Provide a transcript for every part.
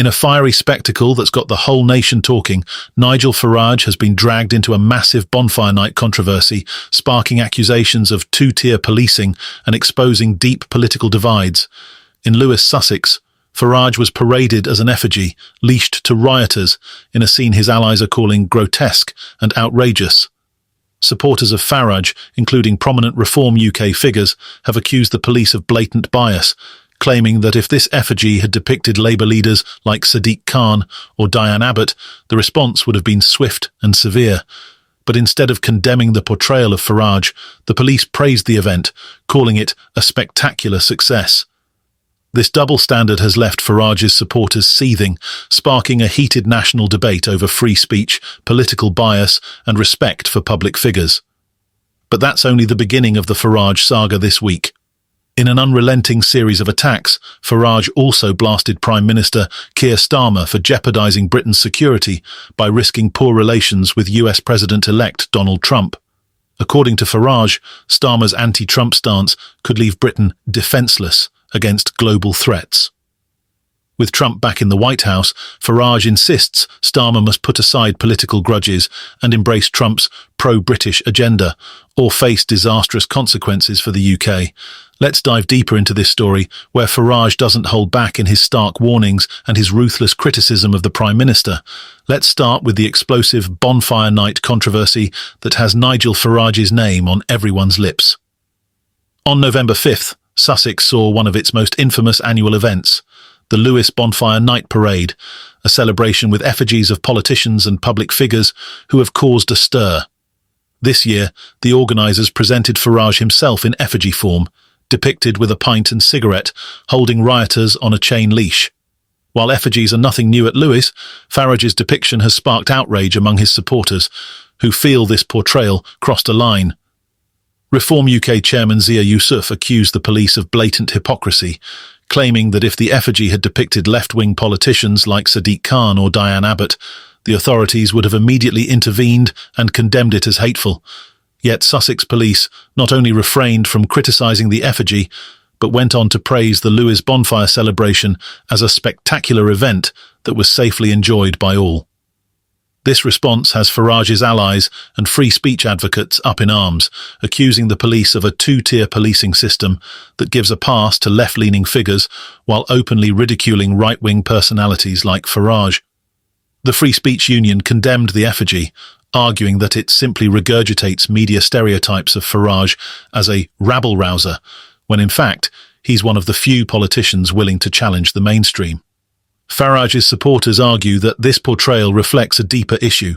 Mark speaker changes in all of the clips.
Speaker 1: In a fiery spectacle that's got the whole nation talking, Nigel Farage has been dragged into a massive bonfire night controversy, sparking accusations of two-tier policing and exposing deep political divides. In Lewes, Sussex, Farage was paraded as an effigy, leashed to rioters, in a scene his allies are calling grotesque and outrageous. Supporters of Farage, including prominent Reform UK figures, have accused the police of blatant bias, claiming that if this effigy had depicted Labour leaders like Sadiq Khan or Diane Abbott, the response would have been swift and severe. But instead of condemning the portrayal of Farage, the police praised the event, calling it a spectacular success. This double standard has left Farage's supporters seething, sparking a heated national debate over free speech, political bias, and respect for public figures. But that's only the beginning of the Farage saga this week. In an unrelenting series of attacks, Farage also blasted Prime Minister Keir Starmer for jeopardizing Britain's security by risking poor relations with US President-elect Donald Trump. According to Farage, Starmer's anti-Trump stance could leave Britain defenseless against global threats. With Trump back in the White House, Farage insists Starmer must put aside political grudges and embrace Trump's pro-British agenda, or face disastrous consequences for the UK. Let's dive deeper into this story, where Farage doesn't hold back in his stark warnings and his ruthless criticism of the Prime Minister. Let's start with the explosive Bonfire Night controversy that has Nigel Farage's name on everyone's lips. On November 5th, Sussex saw one of its most infamous annual events, the Lewes Bonfire Night Parade, a celebration with effigies of politicians and public figures who have caused a stir. This year, the organisers presented Farage himself in effigy form, depicted with a pint and cigarette, holding rioters on a chain leash. While effigies are nothing new at Lewes, Farage's depiction has sparked outrage among his supporters, who feel this portrayal crossed a line. Reform UK chairman Zia Yusuf accused the police of blatant hypocrisy, claiming that if the effigy had depicted left-wing politicians like Sadiq Khan or Diane Abbott, the authorities would have immediately intervened and condemned it as hateful. Yet Sussex police not only refrained from criticising the effigy, but went on to praise the Lewes bonfire celebration as a spectacular event that was safely enjoyed by all. This response has Farage's allies and free speech advocates up in arms, accusing the police of a two-tier policing system that gives a pass to left-leaning figures while openly ridiculing right-wing personalities like Farage. The Free Speech Union condemned the effigy, arguing that it simply regurgitates media stereotypes of Farage as a rabble-rouser, when in fact he's one of the few politicians willing to challenge the mainstream. Farage's supporters argue that this portrayal reflects a deeper issue,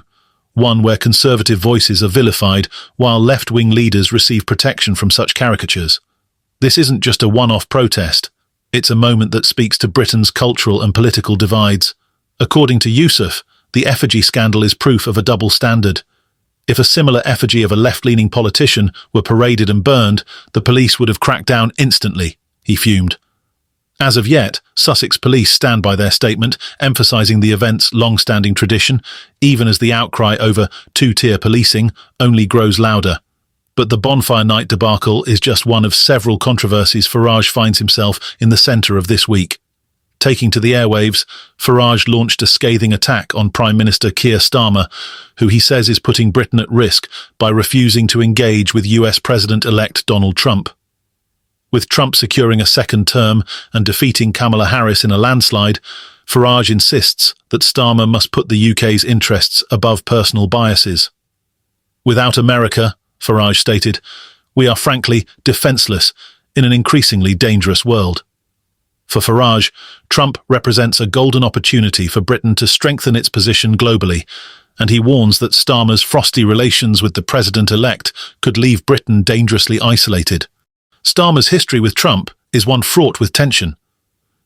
Speaker 1: one where conservative voices are vilified while left-wing leaders receive protection from such caricatures. This isn't just a one-off protest, it's a moment that speaks to Britain's cultural and political divides. According to Yusuf, the effigy scandal is proof of a double standard. If a similar effigy of a left-leaning politician were paraded and burned, the police would have cracked down instantly, he fumed. As of yet, Sussex police stand by their statement, emphasising the event's long-standing tradition, even as the outcry over two-tier policing only grows louder. But the Bonfire Night debacle is just one of several controversies Farage finds himself in the centre of this week. Taking to the airwaves, Farage launched a scathing attack on Prime Minister Keir Starmer, who he says is putting Britain at risk by refusing to engage with US President-elect Donald Trump. With Trump securing a second term and defeating Kamala Harris in a landslide, Farage insists that Starmer must put the UK's interests above personal biases. Without America, Farage stated, we are frankly defenseless in an increasingly dangerous world. For Farage, Trump represents a golden opportunity for Britain to strengthen its position globally, and he warns that Starmer's frosty relations with the president-elect could leave Britain dangerously isolated. Starmer's history with Trump is one fraught with tension.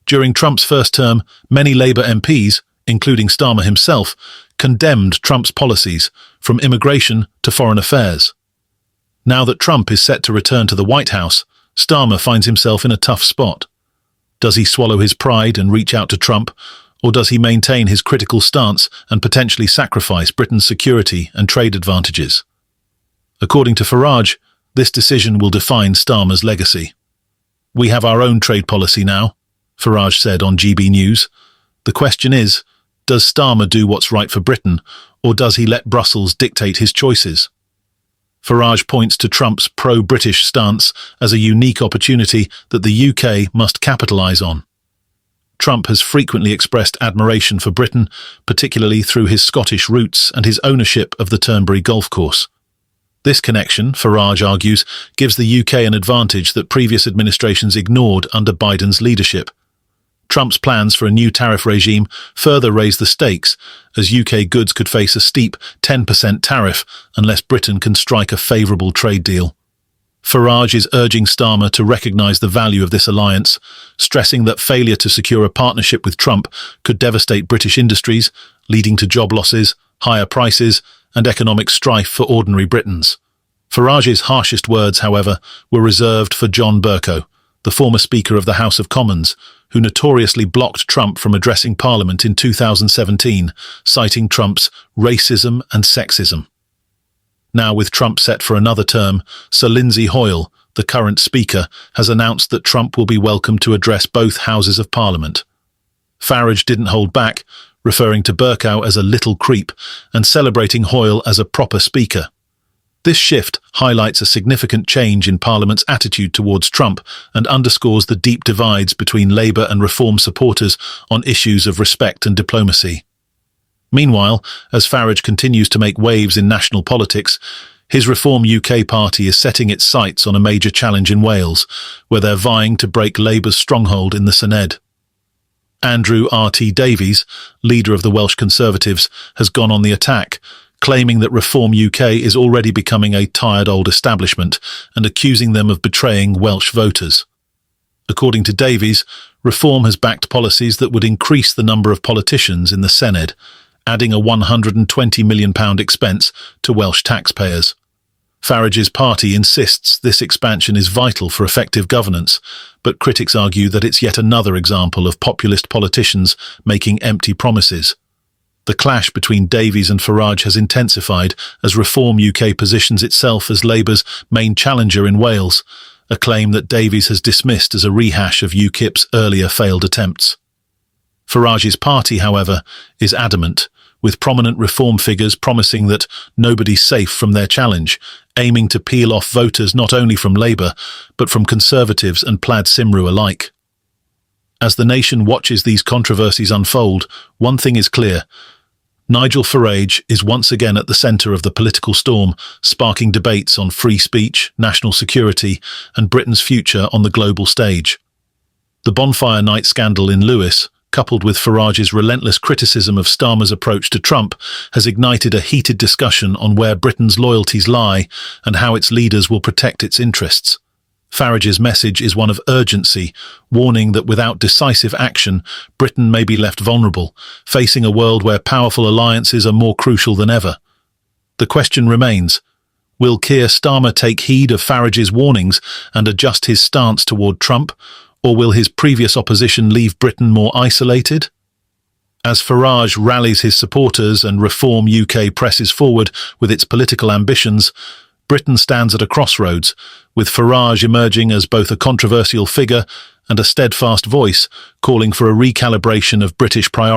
Speaker 1: During Trump's first term, many Labour MPs, including Starmer himself, condemned Trump's policies, from immigration to foreign affairs. Now that Trump is set to return to the White House, Starmer finds himself in a tough spot. Does he swallow his pride and reach out to Trump, or does he maintain his critical stance and potentially sacrifice Britain's security and trade advantages? According to Farage, this decision will define Starmer's legacy. We have our own trade policy now, Farage said on GB News. The question is, does Starmer do what's right for Britain, or does he let Brussels dictate his choices? Farage points to Trump's pro-British stance as a unique opportunity that the UK must capitalise on. Trump has frequently expressed admiration for Britain, particularly through his Scottish roots and his ownership of the Turnberry golf course. This connection, Farage argues, gives the UK an advantage that previous administrations ignored under Biden's leadership. Trump's plans for a new tariff regime further raise the stakes, as UK goods could face a steep 10% tariff unless Britain can strike a favourable trade deal. Farage is urging Starmer to recognise the value of this alliance, stressing that failure to secure a partnership with Trump could devastate British industries, leading to job losses, higher prices, and economic strife for ordinary Britons. Farage's harshest words, however, were reserved for John Bercow, the former Speaker of the House of Commons, who notoriously blocked Trump from addressing Parliament in 2017, citing Trump's racism and sexism. Now, with Trump set for another term, Sir Lindsay Hoyle, the current Speaker, has announced that Trump will be welcome to address both houses of Parliament. Farage didn't hold back, referring to Bercow as a little creep and celebrating Hoyle as a proper Speaker. This shift highlights a significant change in Parliament's attitude towards Trump and underscores the deep divides between Labour and Reform supporters on issues of respect and diplomacy. Meanwhile, as Farage continues to make waves in national politics, his Reform UK party is setting its sights on a major challenge in Wales, where they're vying to break Labour's stronghold in the Senedd. Andrew R.T. Davies, leader of the Welsh Conservatives, has gone on the attack, claiming that Reform UK is already becoming a tired old establishment and accusing them of betraying Welsh voters. According to Davies, Reform has backed policies that would increase the number of politicians in the Senedd, adding a £120 million expense to Welsh taxpayers. Farage's party insists this expansion is vital for effective governance, but critics argue that it's yet another example of populist politicians making empty promises. The clash between Davies and Farage has intensified as Reform UK positions itself as Labour's main challenger in Wales, a claim that Davies has dismissed as a rehash of UKIP's earlier failed attempts. Farage's party, however, is adamant, with prominent Reform figures promising that nobody's safe from their challenge, aiming to peel off voters not only from Labour, but from Conservatives and Plaid Cymru alike. As the nation watches these controversies unfold, one thing is clear. Nigel Farage is once again at the centre of the political storm, sparking debates on free speech, national security, and Britain's future on the global stage. The Bonfire Night scandal in Lewes, coupled with Farage's relentless criticism of Starmer's approach to Trump, has ignited a heated discussion on where Britain's loyalties lie and how its leaders will protect its interests. Farage's message is one of urgency, warning that without decisive action, Britain may be left vulnerable, facing a world where powerful alliances are more crucial than ever. The question remains, will Keir Starmer take heed of Farage's warnings and adjust his stance toward Trump, or will his previous opposition leave Britain more isolated? As Farage rallies his supporters and Reform UK presses forward with its political ambitions, Britain stands at a crossroads, with Farage emerging as both a controversial figure and a steadfast voice, calling for a recalibration of British priorities.